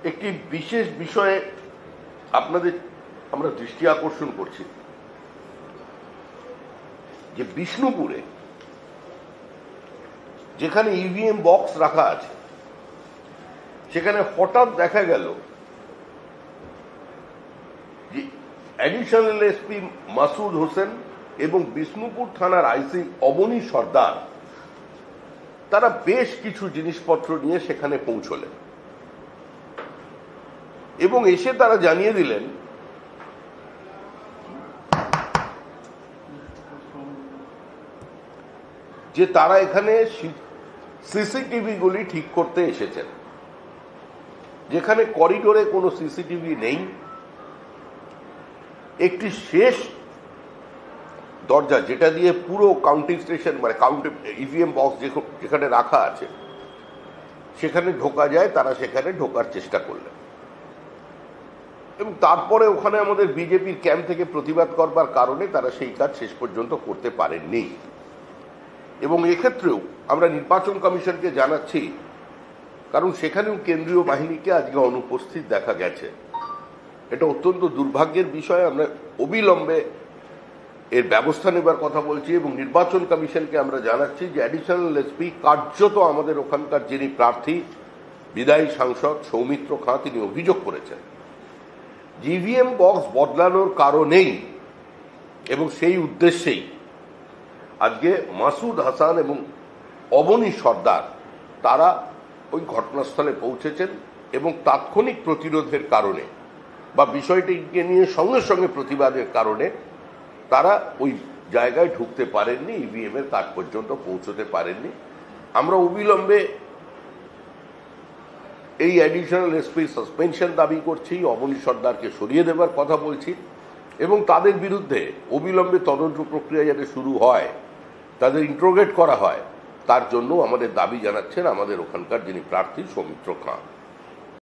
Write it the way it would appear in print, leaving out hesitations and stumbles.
একটি বিশেষ বিষয়ে আপনাদের আমরা দৃষ্টি আকর্ষণ করছি যে বিষ্ণুপুরে যেখানে ইভিএম বক্স রাখা আছে সেখানে হঠাৎ দেখা গেল যে অ্যাডিশনাল এসপি মাসুদ হোসেন এবং বিষ্ণুপুর থানার আইসি অবনী সর্দার তারা বেশ কিছু জিনিসপত্র নিয়ে সেখানে পৌঁছলেন এবং এসে তারা জানিয়ে দিলেন যে তারা এখানে সিসিটিভি গুলি ঠিক করতে এসেছেন, যেখানে করিডোরে কোনো সিসিটিভি নেই। একটি শেষ দরজা যেটা দিয়ে পুরো কাউন্টিং স্টেশন মানে ইভিএম বক্স যেখানে রাখা আছে সেখানে ঢোকা যায়, তারা সেখানে ঢোকার চেষ্টা করলেন এবং তারপরে ওখানে আমাদের বিজেপির ক্যাম্প থেকে প্রতিবাদ করবার কারণে তারা সেই কাজ শেষ পর্যন্ত করতে পারেননি। এবং এক্ষেত্রেও আমরা নির্বাচন কমিশনকে জানাচ্ছি, কারণ সেখানেও কেন্দ্রীয় বাহিনীকে আজকে অনুপস্থিত দেখা গেছে। এটা অত্যন্ত দুর্ভাগ্যের বিষয়। আমরা অবিলম্বে এর ব্যবস্থা নেবার কথা বলছি এবং নির্বাচন কমিশনকে আমরা জানাচ্ছি যে অ্যাডিশনাল এসপি কার্যত আমাদের ওখানকার যিনি প্রার্থী বিদায়ী সাংসদ সৌমিত্র খাঁ তিনি অভিযোগ করেছেন ইভিএম বক্স বদলানোর কারণেই এবং সেই উদ্দেশ্যেই আজকে মাসুদ হাসান এবং অবনী সর্দার তারা ওই ঘটনাস্থলে পৌঁছেছেন এবং তাৎক্ষণিক প্রতিরোধের কারণে বা বিষয়টিকে নিয়ে সঙ্গে সঙ্গে প্রতিবাদের কারণে তারা ওই জায়গায় ঢুকতে পারেননি, ইভিএম এর কাজ পর্যন্ত পৌঁছতে পারেননি। আমরা অবিলম্বে এই অ্যাডিশনাল এসপি সাসপেনশন দাবি করছি, অবনী সর্দারকে সরিয়ে দেবার কথা বলছি এবং তাদের বিরুদ্ধে অবিলম্বে তদন্ত প্রক্রিয়া যাতে শুরু হয়, তাদের ইন্ট্রোগেট করা হয়, তার জন্য আমাদের দাবি জানাচ্ছেন আমাদের ওখানকার যিনি প্রার্থী সৌমিত্র খাঁ।